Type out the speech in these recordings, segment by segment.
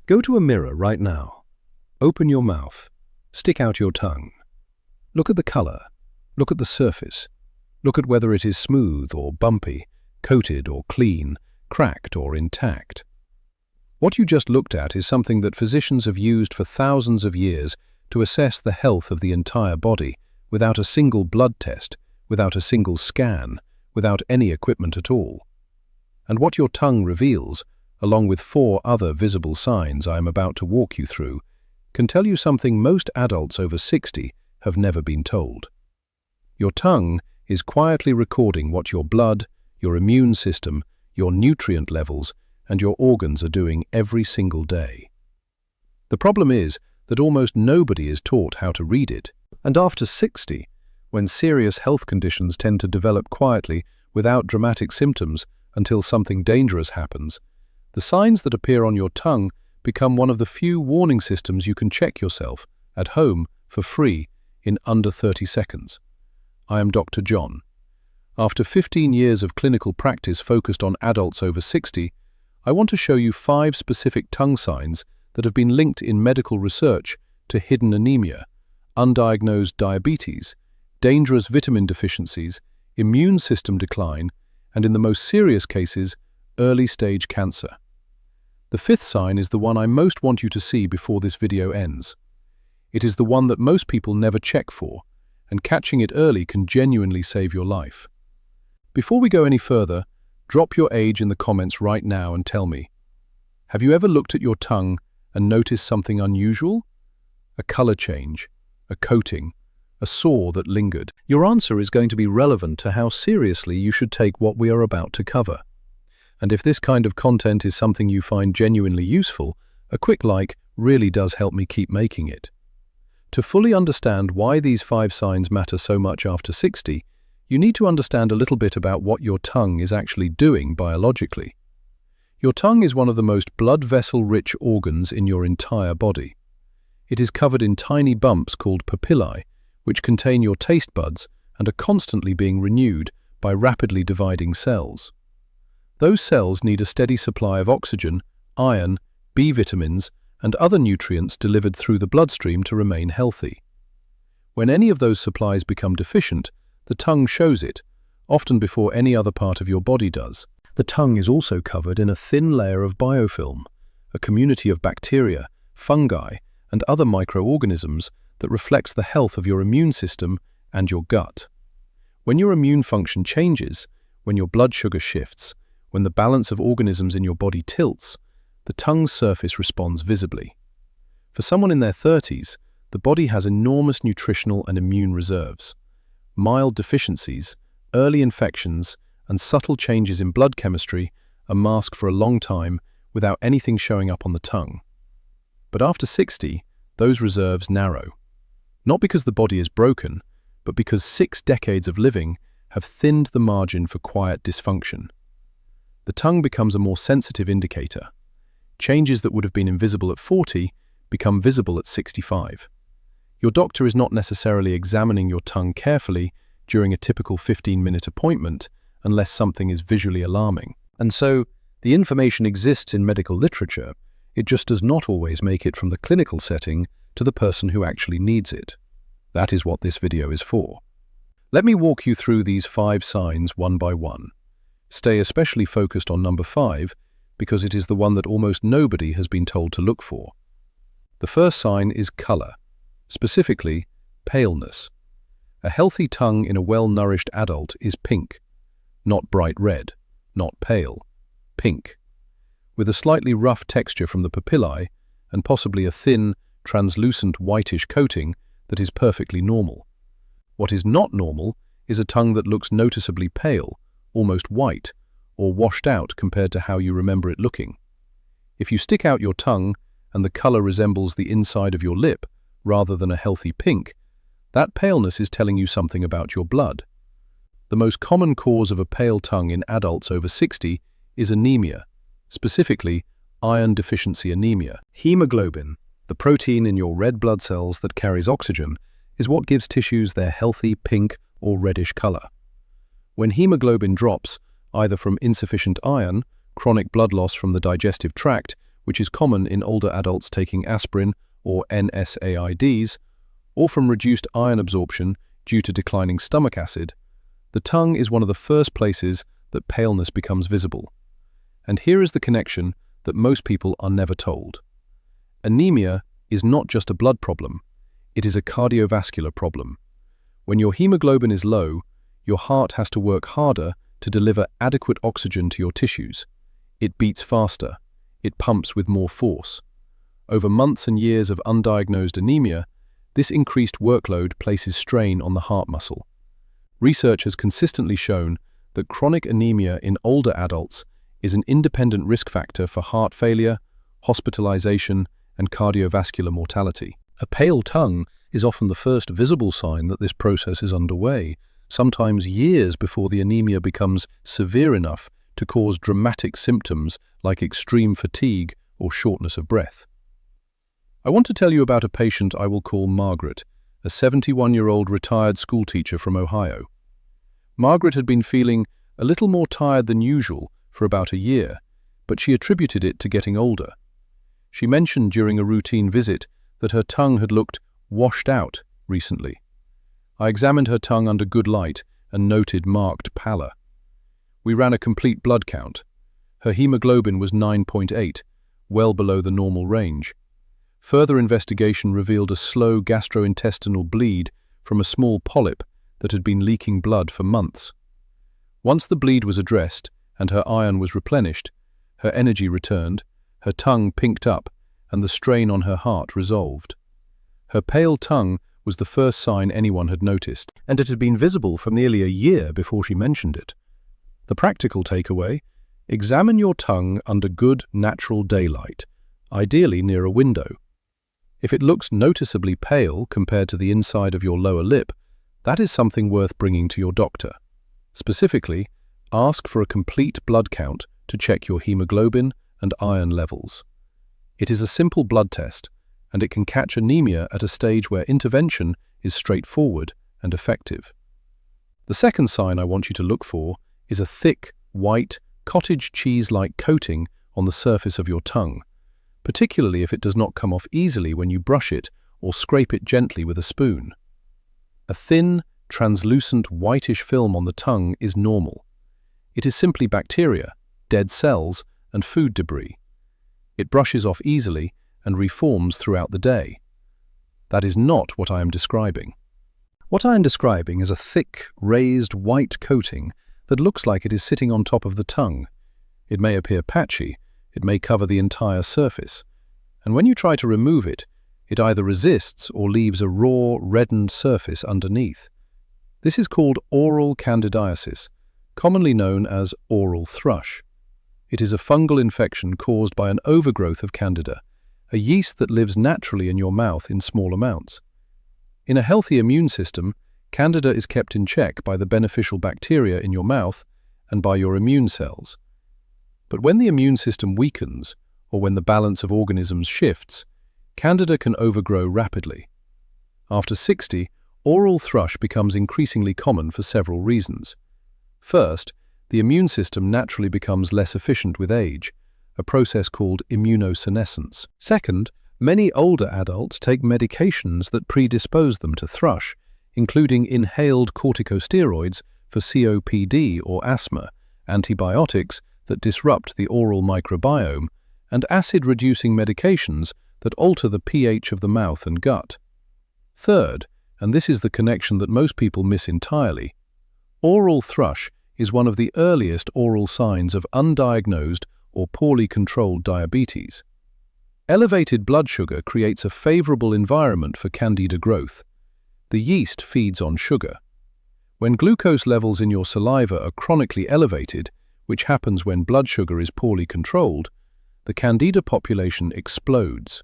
Go to a mirror right now. Open your mouth. Stick out your tongue. Look at the color. Look at the surface. Look at whether it is smooth or bumpy, coated or clean, cracked or intact. What you just looked at is something that physicians have used for thousands of years to assess the health of the entire body without a single blood test, without a single scan, without any equipment at all. And what your tongue reveals, along with 4 other visible signs I am about to walk you through, can tell you something most adults over 60 have never been told. Your tongue is quietly recording what your blood, your immune system, your nutrient levels, and your organs are doing every single day. The problem is that almost nobody is taught how to read it. And after 60, when serious health conditions tend to develop quietly without dramatic symptoms until something dangerous happens, the signs that appear on your tongue become one of the few warning systems you can check yourself at home for free in under 30 seconds. I am Dr. John. After 15 years of clinical practice focused on adults over 60, I want to show you 5 specific tongue signs that have been linked in medical research to hidden anemia, undiagnosed diabetes, dangerous vitamin deficiencies, immune system decline, and in the most serious cases, early-stage cancer. The 5th sign is the one I most want you to see before this video ends. It is the one that most people never check for, and catching it early can genuinely save your life. Before we go any further, drop your age in the comments right now and tell me, have you ever looked at your tongue and noticed something unusual? A color change, a coating, a sore that lingered? Your answer is going to be relevant to how seriously you should take what we are about to cover. And if this kind of content is something you find genuinely useful, a quick like really does help me keep making it. To fully understand why these 5 signs matter so much after 60, you need to understand a little bit about what your tongue is actually doing biologically. Your tongue is one of the most blood vessel-rich organs in your entire body. It is covered in tiny bumps called papillae, which contain your taste buds and are constantly being renewed by rapidly dividing cells. Those cells need a steady supply of oxygen, iron, B vitamins, and other nutrients delivered through the bloodstream to remain healthy. When any of those supplies become deficient, the tongue shows it, often before any other part of your body does. The tongue is also covered in a thin layer of biofilm, a community of bacteria, fungi, and other microorganisms that reflects the health of your immune system and your gut. When your immune function changes, when your blood sugar shifts, when the balance of organisms in your body tilts, the tongue's surface responds visibly. For someone in their 30s, the body has enormous nutritional and immune reserves. Mild deficiencies, early infections, and subtle changes in blood chemistry are masked for a long time without anything showing up on the tongue. But after 60, those reserves narrow. Not because the body is broken, but because 6 decades of living have thinned the margin for quiet dysfunction. The tongue becomes a more sensitive indicator. Changes that would have been invisible at 40 become visible at 65. Your doctor is not necessarily examining your tongue carefully during a typical 15-minute appointment unless something is visually alarming. And so, the information exists in medical literature, it just does not always make it from the clinical setting to the person who actually needs it. That is what this video is for. Let me walk you through these 5 signs one by one. Stay especially focused on number 5 because it is the one that almost nobody has been told to look for. The first sign is color, specifically paleness. A healthy tongue in a well-nourished adult is pink, not bright red, not pale, pink, with a slightly rough texture from the papillae and possibly a thin, translucent whitish coating that is perfectly normal. What is not normal is a tongue that looks noticeably pale, almost white, or washed out compared to how you remember it looking. If you stick out your tongue and the color resembles the inside of your lip rather than a healthy pink, that paleness is telling you something about your blood. The most common cause of a pale tongue in adults over 60 is anemia, specifically iron deficiency anemia. Hemoglobin, the protein in your red blood cells that carries oxygen, is what gives tissues their healthy pink or reddish color. When hemoglobin drops, either from insufficient iron, chronic blood loss from the digestive tract, which is common in older adults taking aspirin or NSAIDs, or from reduced iron absorption due to declining stomach acid, the tongue is one of the first places that paleness becomes visible. And here is the connection that most people are never told. Anemia is not just a blood problem, it is a cardiovascular problem. When your hemoglobin is low, your heart has to work harder to deliver adequate oxygen to your tissues. It beats faster, it pumps with more force. Over months and years of undiagnosed anemia, this increased workload places strain on the heart muscle. Research has consistently shown that chronic anemia in older adults is an independent risk factor for heart failure, hospitalization, and cardiovascular mortality. A pale tongue is often the first visible sign that this process is underway, sometimes years before the anemia becomes severe enough to cause dramatic symptoms like extreme fatigue or shortness of breath. I want to tell you about a patient I will call Margaret, a 71-year-old retired schoolteacher from Ohio. Margaret had been feeling a little more tired than usual for about a year, but she attributed it to getting older. She mentioned during a routine visit that her tongue had looked washed out recently. I examined her tongue under good light and noted marked pallor. We ran a complete blood count. Her hemoglobin was 9.8, well below the normal range. Further investigation revealed a slow gastrointestinal bleed from a small polyp that had been leaking blood for months. Once the bleed was addressed and her iron was replenished, her energy returned, her tongue pinked up, and the strain on her heart resolved. Her pale tongue was the first sign anyone had noticed, and it had been visible for nearly a year before she mentioned it. The practical takeaway: examine your tongue under good natural daylight, ideally near a window. If it looks noticeably pale compared to the inside of your lower lip, that is something worth bringing to your doctor. Specifically, ask for a complete blood count to check your hemoglobin and iron levels. It is a simple blood test, and it can catch anemia at a stage where intervention is straightforward and effective. The second sign I want you to look for is a thick, white, cottage cheese-like coating on the surface of your tongue, particularly if it does not come off easily when you brush it or scrape it gently with a spoon. A thin, translucent whitish film on the tongue is normal. It is simply bacteria, dead cells, and food debris. It brushes off easily and reforms throughout the day. That is not what I am describing. What I am describing is a thick, raised white coating that looks like it is sitting on top of the tongue. It may appear patchy, it may cover the entire surface, and when you try to remove it, it either resists or leaves a raw, reddened surface underneath. This is called oral candidiasis, commonly known as oral thrush. It is a fungal infection caused by an overgrowth of candida, a yeast that lives naturally in your mouth in small amounts. In a healthy immune system, candida is kept in check by the beneficial bacteria in your mouth and by your immune cells. But when the immune system weakens, or when the balance of organisms shifts, candida can overgrow rapidly. After 60, oral thrush becomes increasingly common for several reasons. First, the immune system naturally becomes less efficient with age, a process called immunosenescence. Second, many older adults take medications that predispose them to thrush, including inhaled corticosteroids for COPD or asthma, antibiotics that disrupt the oral microbiome, and acid-reducing medications that alter the pH of the mouth and gut. Third, and this is the connection that most people miss entirely, oral thrush is one of the earliest oral signs of undiagnosed or poorly controlled diabetes. Elevated blood sugar creates a favorable environment for candida growth. The yeast feeds on sugar. When glucose levels in your saliva are chronically elevated, which happens when blood sugar is poorly controlled, the candida population explodes.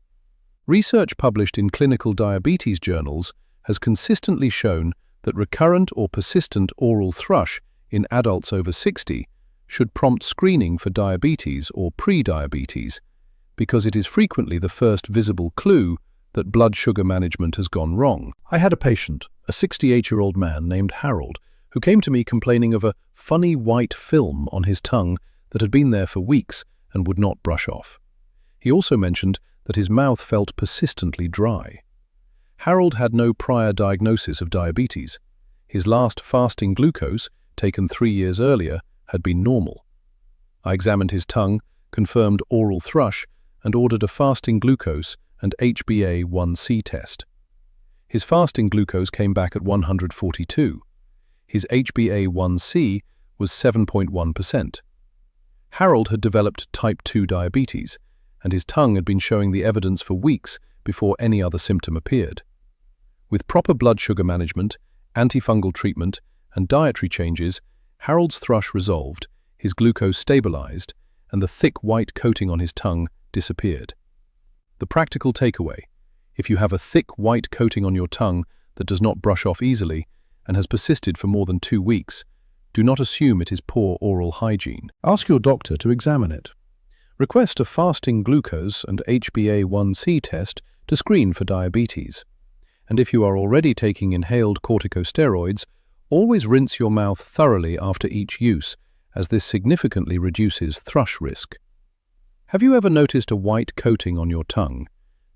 Research published in clinical diabetes journals has consistently shown that recurrent or persistent oral thrush in adults over 60 should prompt screening for diabetes or pre-diabetes, because it is frequently the first visible clue that blood sugar management has gone wrong. I had a patient, a 68-year-old man named Harold, who came to me complaining of a funny white film on his tongue that had been there for weeks and would not brush off. He also mentioned that his mouth felt persistently dry. Harold had no prior diagnosis of diabetes. His last fasting glucose, taken 3 years earlier, had been normal. I examined his tongue, confirmed oral thrush, and ordered a fasting glucose and HbA1c test. His fasting glucose came back at 142. His HbA1c was 7.1%. Harold had developed type 2 diabetes, and his tongue had been showing the evidence for weeks before any other symptom appeared. With proper blood sugar management, antifungal treatment, and dietary changes, Harold's thrush resolved, his glucose stabilized, and the thick white coating on his tongue disappeared. The practical takeaway: if you have a thick white coating on your tongue that does not brush off easily and has persisted for more than 2 weeks, do not assume it is poor oral hygiene. Ask your doctor to examine it. Request a fasting glucose and HbA1c test to screen for diabetes. And if you are already taking inhaled corticosteroids, always rinse your mouth thoroughly after each use, as this significantly reduces thrush risk. Have you ever noticed a white coating on your tongue?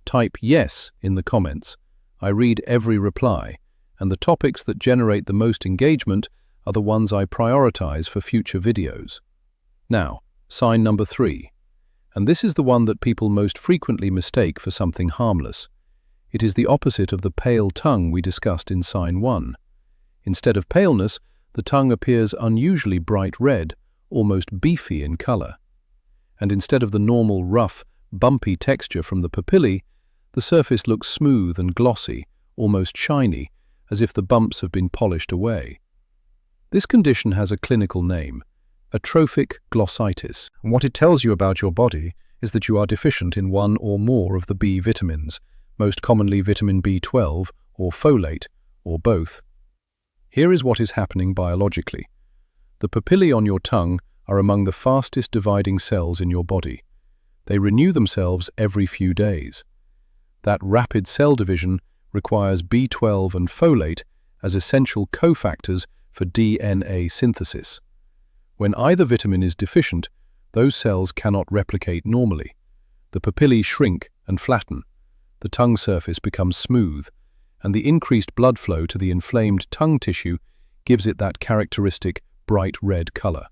Type yes in the comments. I read every reply, and the topics that generate the most engagement are the ones I prioritize for future videos. Now, sign number 3. And this is the one that people most frequently mistake for something harmless. It is the opposite of the pale tongue we discussed in sign 1. Instead of paleness, the tongue appears unusually bright red, almost beefy in color. And instead of the normal rough, bumpy texture from the papillae, the surface looks smooth and glossy, almost shiny, as if the bumps have been polished away. This condition has a clinical name: atrophic glossitis. And what it tells you about your body is that you are deficient in one or more of the B vitamins, most commonly vitamin B12 or folate, or both. Here is what is happening biologically. The papillae on your tongue are among the fastest dividing cells in your body. They renew themselves every few days. That rapid cell division requires B12 and folate as essential cofactors for DNA synthesis. When either vitamin is deficient, those cells cannot replicate normally. The papillae shrink and flatten, the tongue surface becomes smooth, and the increased blood flow to the inflamed tongue tissue gives it that characteristic bright red color.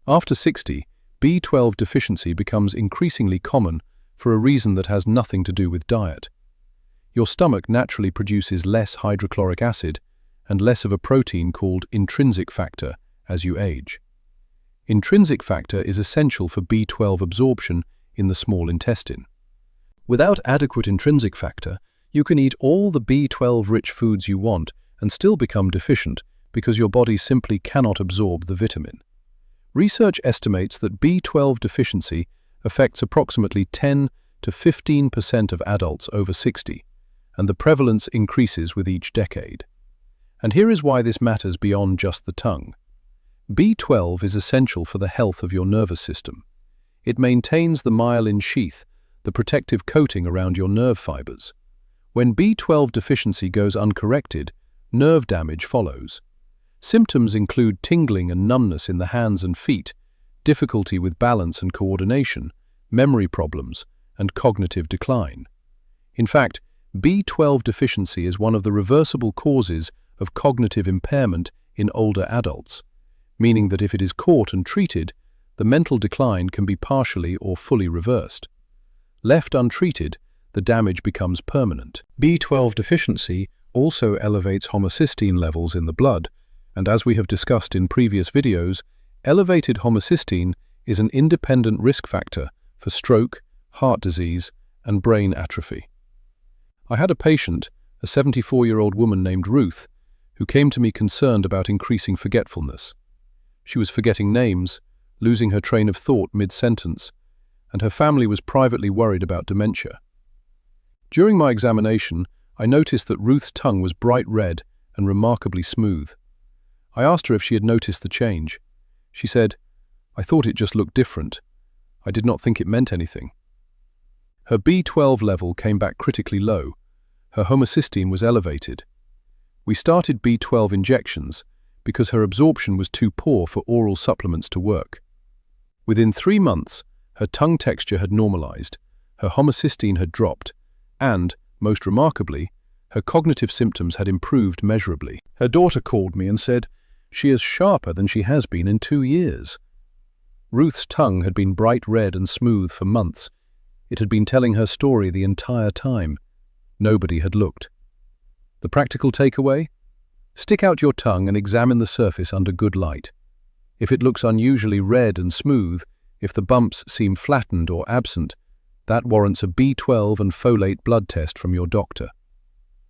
After 60, B12 deficiency becomes increasingly common for a reason that has nothing to do with diet. Your stomach naturally produces less hydrochloric acid and less of a protein called intrinsic factor as you age. Intrinsic factor is essential for B12 absorption in the small intestine. Without adequate intrinsic factor, you can eat all the B12-rich foods you want and still become deficient because your body simply cannot absorb the vitamin. Research estimates that B12 deficiency affects approximately 10 to 15% of adults over 60, and the prevalence increases with each decade. And here is why this matters beyond just the tongue. B12 is essential for the health of your nervous system. It maintains the myelin sheath, the protective coating around your nerve fibers. When B12 deficiency goes uncorrected, nerve damage follows. Symptoms include tingling and numbness in the hands and feet, difficulty with balance and coordination, memory problems, and cognitive decline. In fact, B12 deficiency is one of the reversible causes of cognitive impairment in older adults, meaning that if it is caught and treated, the mental decline can be partially or fully reversed. Left untreated, the damage becomes permanent. B12 deficiency also elevates homocysteine levels in the blood, and as we have discussed in previous videos, elevated homocysteine is an independent risk factor for stroke, heart disease, and brain atrophy. I had a patient, a 74-year-old woman named Ruth, who came to me concerned about increasing forgetfulness. She was forgetting names, losing her train of thought mid-sentence, and her family was privately worried about dementia. During my examination, I noticed that Ruth's tongue was bright red and remarkably smooth. I asked her if she had noticed the change. She said, "I thought it just looked different. I did not think it meant anything." Her B12 level came back critically low. Her homocysteine was elevated. We started B12 injections because her absorption was too poor for oral supplements to work. Within 3 months, her tongue texture had normalized, Her homocysteine had dropped, and, most remarkably, her cognitive symptoms had improved measurably. Her daughter called me and said, "She is sharper than she has been in 2 years." Ruth's tongue had been bright red and smooth for months. It had been telling her story the entire time. Nobody had looked. The practical takeaway? Stick out your tongue and examine the surface under good light. If it looks unusually red and smooth, if the bumps seem flattened or absent, that warrants a B12 and folate blood test from your doctor.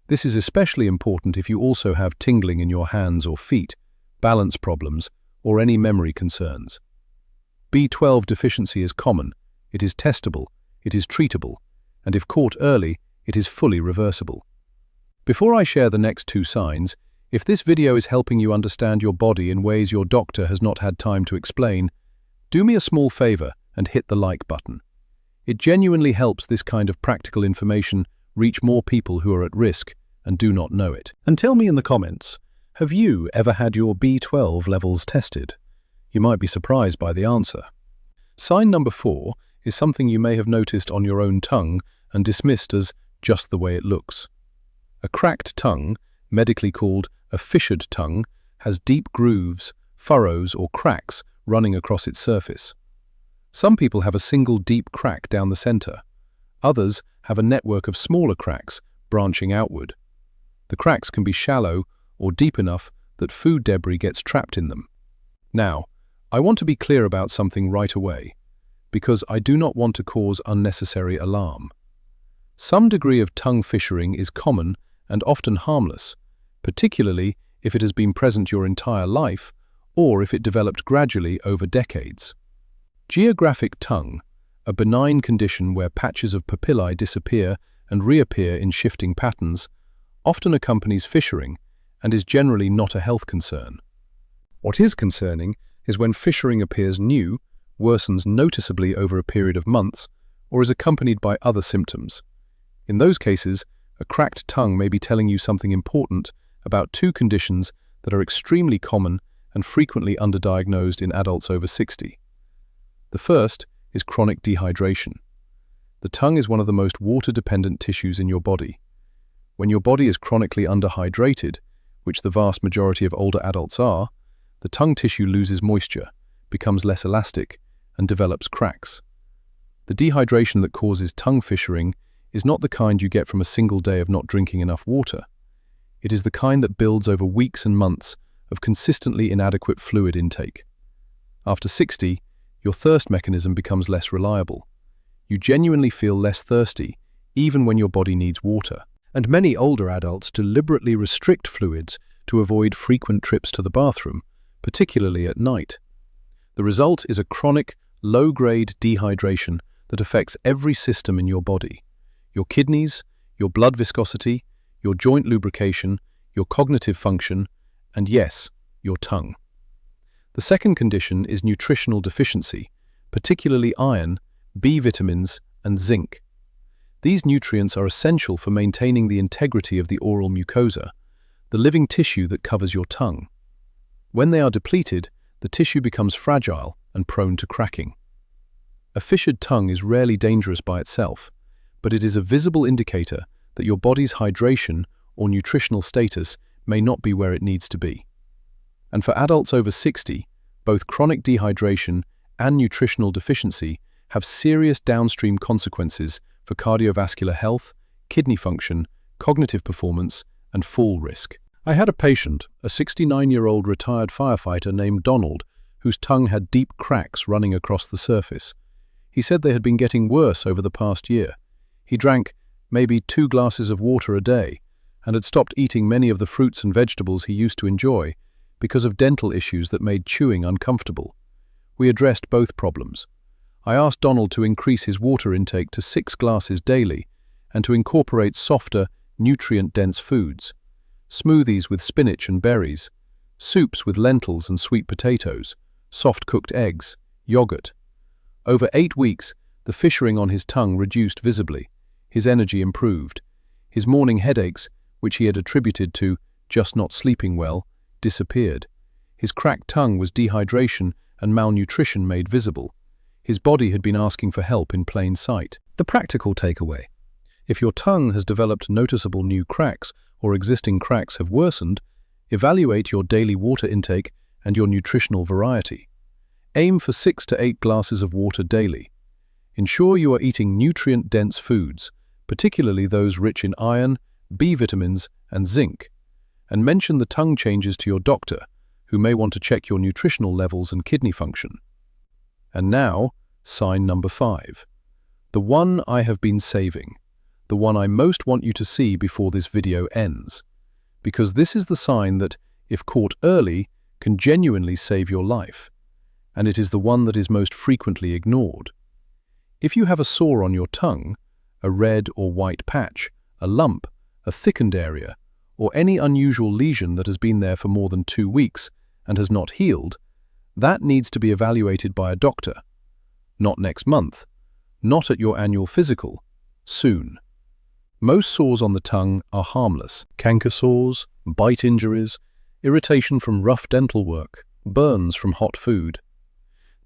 This is especially important if you also have tingling in your hands or feet, balance problems, or any memory concerns. B12 deficiency is common, it is testable, it is treatable, and if caught early, it is fully reversible. Before I share the next 2 signs, if this video is helping you understand your body in ways your doctor has not had time to explain, do me a small favor and hit the like button. It genuinely helps this kind of practical information reach more people who are at risk and do not know it. And tell me in the comments, have you ever had your B12 levels tested? You might be surprised by the answer. Sign number 4 is something you may have noticed on your own tongue and dismissed as just the way it looks. A cracked tongue, medically called a fissured tongue, has deep grooves, furrows, or cracks running across its surface. Some people have a single deep crack down the center. Others have a network of smaller cracks branching outward. The cracks can be shallow or deep enough that food debris gets trapped in them. Now, I want to be clear about something right away, because I do not want to cause unnecessary alarm. Some degree of tongue fissuring is common and often harmless, particularly if it has been present your entire life or if it developed gradually over decades. Geographic tongue, a benign condition where patches of papillae disappear and reappear in shifting patterns, often accompanies fissuring and is generally not a health concern. What is concerning is when fissuring appears new, worsens noticeably over a period of months, or is accompanied by other symptoms. In those cases, a cracked tongue may be telling you something important about 2 conditions that are extremely common and frequently underdiagnosed in adults over 60. The first is chronic dehydration. The tongue is one of the most water-dependent tissues in your body. When your body is chronically underhydrated, which the vast majority of older adults are, the tongue tissue loses moisture, becomes less elastic, and develops cracks. The dehydration that causes tongue fissuring is not the kind you get from a single day of not drinking enough water. It is the kind that builds over weeks and months of consistently inadequate fluid intake. After 60, your thirst mechanism becomes less reliable. You genuinely feel less thirsty, even when your body needs water. And many older adults deliberately restrict fluids to avoid frequent trips to the bathroom, particularly at night. The result is a chronic, low-grade dehydration that affects every system in your body: your kidneys, your blood viscosity, your joint lubrication, your cognitive function, and yes, your tongue. The second condition is nutritional deficiency, particularly iron, B vitamins, and zinc. These nutrients are essential for maintaining the integrity of the oral mucosa, the living tissue that covers your tongue. When they are depleted, the tissue becomes fragile and prone to cracking. A fissured tongue is rarely dangerous by itself, but it is a visible indicator that your body's hydration or nutritional status may not be where it needs to be. And for adults over 60, both chronic dehydration and nutritional deficiency have serious downstream consequences for cardiovascular health, kidney function, cognitive performance, and fall risk. I had a patient, a 69-year-old retired firefighter named Donald, whose tongue had deep cracks running across the surface. He said they had been getting worse over the past year. He drank maybe 2 glasses of water a day and had stopped eating many of the fruits and vegetables he used to enjoy because of dental issues that made chewing uncomfortable. We addressed both problems. I asked Donald to increase his water intake to 6 glasses daily and to incorporate softer, nutrient-dense foods: smoothies with spinach and berries, soups with lentils and sweet potatoes, soft-cooked eggs, yogurt. Over 8 weeks, the fissuring on his tongue reduced visibly. His energy improved. His morning headaches, which he had attributed to just not sleeping well, disappeared. His cracked tongue was dehydration and malnutrition made visible. His body had been asking for help in plain sight. The practical takeaway: if your tongue has developed noticeable new cracks or existing cracks have worsened, evaluate your daily water intake and your nutritional variety. Aim for 6 to 8 glasses of water daily. Ensure you are eating nutrient-dense foods, particularly those rich in iron, B vitamins, and zinc. And mention the tongue changes to your doctor, who may want to check your nutritional levels and kidney function. And now, sign number 5. The one I have been saving. The one I most want you to see before this video ends. Because this is the sign that, if caught early, can genuinely save your life. And it is the one that is most frequently ignored. If you have a sore on your tongue, a red or white patch, a lump, a thickened area, or any unusual lesion that has been there for more than 2 weeks and has not healed, that needs to be evaluated by a doctor. Not next month, not at your annual physical, soon. Most sores on the tongue are harmless. Canker sores, bite injuries, irritation from rough dental work, burns from hot food.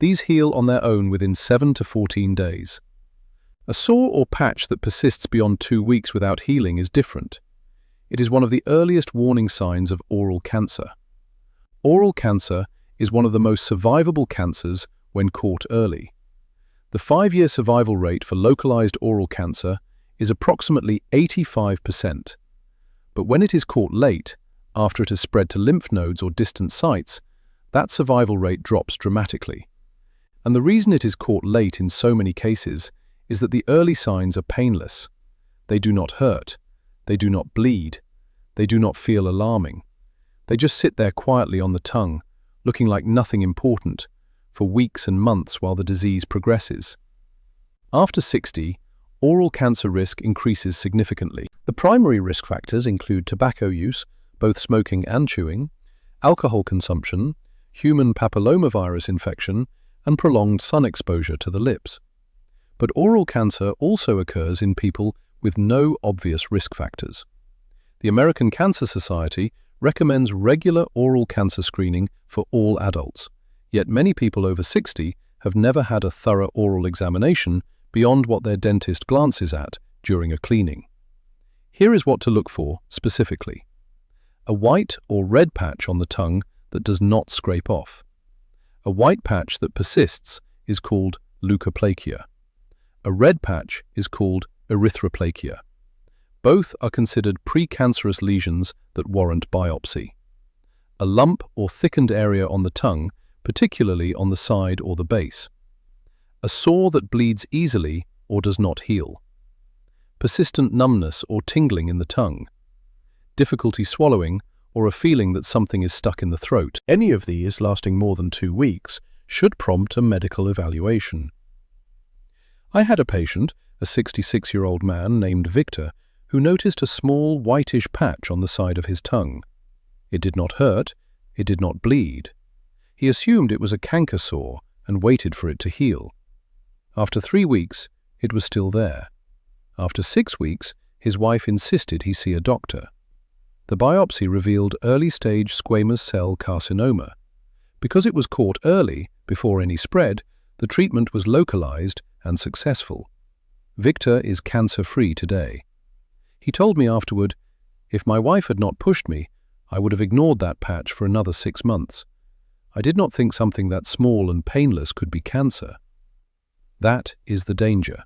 These heal on their own within 7 to 14 days. A sore or patch that persists beyond 2 weeks without healing is different. It is one of the earliest warning signs of oral cancer. Oral cancer is one of the most survivable cancers when caught early. The 5-year survival rate for localized oral cancer is approximately 85%. But when it is caught late, after it has spread to lymph nodes or distant sites, that survival rate drops dramatically. And the reason it is caught late in so many cases is that the early signs are painless. They do not hurt. They do not bleed. They do not feel alarming. They just sit there quietly on the tongue, looking like nothing important, for weeks and months while the disease progresses. After 60, oral cancer risk increases significantly. The primary risk factors include tobacco use, both smoking and chewing, alcohol consumption, human papillomavirus infection, and prolonged sun exposure to the lips. But oral cancer also occurs in people with no obvious risk factors. The American Cancer Society recommends regular oral cancer screening for all adults, yet many people over 60 have never had a thorough oral examination beyond what their dentist glances at during a cleaning. Here is what to look for specifically. A white or red patch on the tongue that does not scrape off. A white patch that persists is called leukoplakia. A red patch is called erythroplakia. Both are considered precancerous lesions that warrant biopsy. A lump or thickened area on the tongue, particularly on the side or the base. A sore that bleeds easily or does not heal. Persistent numbness or tingling in the tongue. Difficulty swallowing, or a feeling that something is stuck in the throat. Any of these lasting more than 2 weeks should prompt a medical evaluation. I had a patient, a 66-year-old man named Victor, who noticed a small whitish patch on the side of his tongue. It did not hurt, it did not bleed. He assumed it was a canker sore and waited for it to heal. After 3 weeks, it was still there. After 6 weeks, his wife insisted he see a doctor. The biopsy revealed early-stage squamous cell carcinoma. Because it was caught early, before any spread, the treatment was localized and successful. Victor is cancer-free today. He told me afterward, "If my wife had not pushed me, I would have ignored that patch for another 6 months. I did not think something that small and painless could be cancer." That is the danger,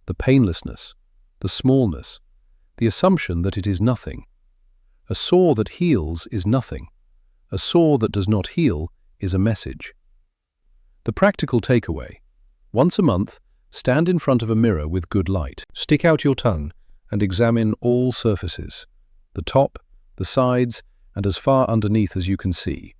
the painlessness, the smallness, the assumption that it is nothing. A sore that heals is nothing. A sore that does not heal is a message. The practical takeaway: once a month, stand in front of a mirror with good light. Stick out your tongue and examine all surfaces, the top, the sides, and as far underneath as you can see.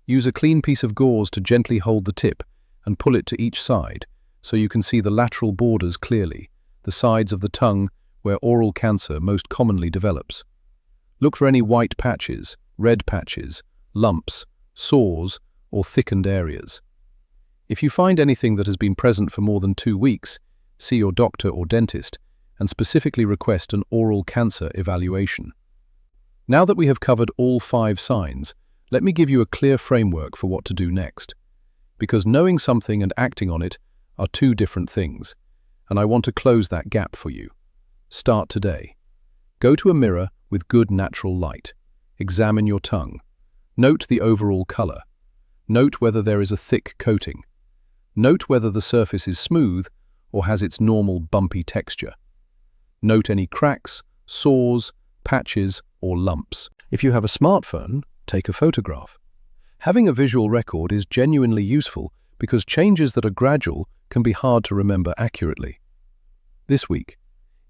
Use a clean piece of gauze to gently hold the tip and pull it to each side so you can see the lateral borders clearly, the sides of the tongue where oral cancer most commonly develops. Look for any white patches, red patches, lumps, sores, or thickened areas. If you find anything that has been present for more than 2 weeks, see your doctor or dentist and specifically request an oral cancer evaluation. Now that we have covered all 5 signs, let me give you a clear framework for what to do next. Because knowing something and acting on it are 2 different things, and I want to close that gap for you. Start today. Go to a mirror with good natural light. Examine your tongue. Note the overall color. Note whether there is a thick coating. Note whether the surface is smooth or has its normal bumpy texture. Note any cracks, sores, patches, or lumps. If you have a smartphone, take a photograph. Having a visual record is genuinely useful because changes that are gradual can be hard to remember accurately. This week,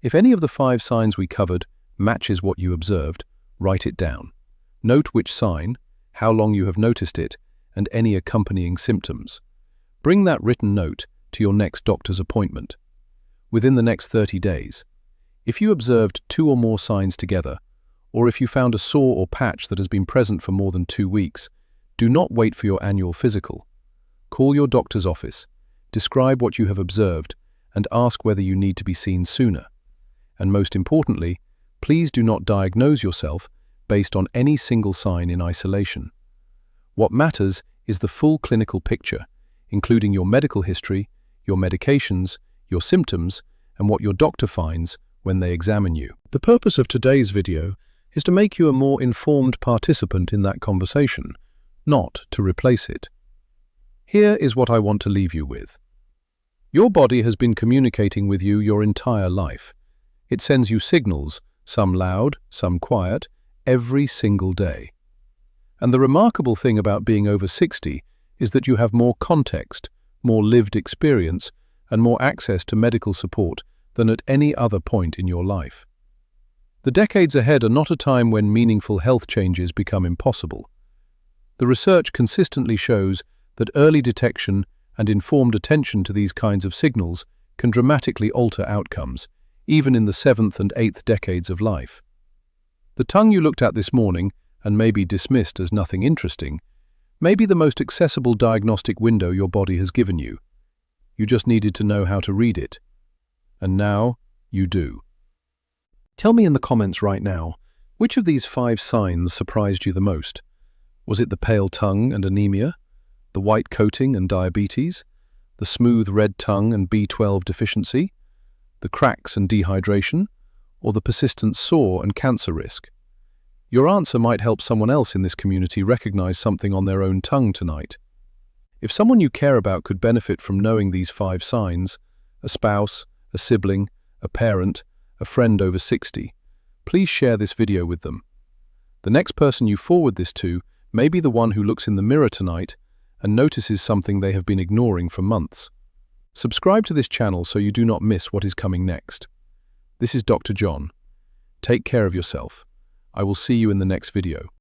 if any of the 5 signs we covered matches what you observed, write it down. Note which sign, how long you have noticed it, and any accompanying symptoms. Bring that written note to your next doctor's appointment. Within the next 30 days, if you observed 2 or more signs together, or if you found a sore or patch that has been present for more than 2 weeks, do not wait for your annual physical. Call your doctor's office, describe what you have observed, and ask whether you need to be seen sooner. And most importantly, please do not diagnose yourself based on any single sign in isolation. What matters is the full clinical picture, including your medical history, your medications, your symptoms, and what your doctor finds when they examine you. The purpose of today's video is to make you a more informed participant in that conversation, not to replace it. Here is what I want to leave you with. Your body has been communicating with you your entire life. It sends you signals, some loud, some quiet, every single day. And the remarkable thing about being over 60 is that you have more context, more lived experience, and more access to medical support than at any other point in your life. The decades ahead are not a time when meaningful health changes become impossible. The research consistently shows that early detection and informed attention to these kinds of signals can dramatically alter outcomes, even in the 7th and 8th decades of life. The tongue you looked at this morning, and may be dismissed as nothing interesting, may be the most accessible diagnostic window your body has given you. You just needed to know how to read it. And now, you do. Tell me in the comments right now, which of these 5 signs surprised you the most? Was it the pale tongue and anemia, the white coating and diabetes, the smooth red tongue and B12 deficiency, the cracks and dehydration, or the persistent sore and cancer risk? Your answer might help someone else in this community recognize something on their own tongue tonight. If someone you care about could benefit from knowing these 5 signs, a spouse, a sibling, a parent, a friend over 60, please share this video with them. The next person you forward this to may be the one who looks in the mirror tonight and notices something they have been ignoring for months. Subscribe to this channel so you do not miss what is coming next. This is Dr. John. Take care of yourself. I will see you in the next video.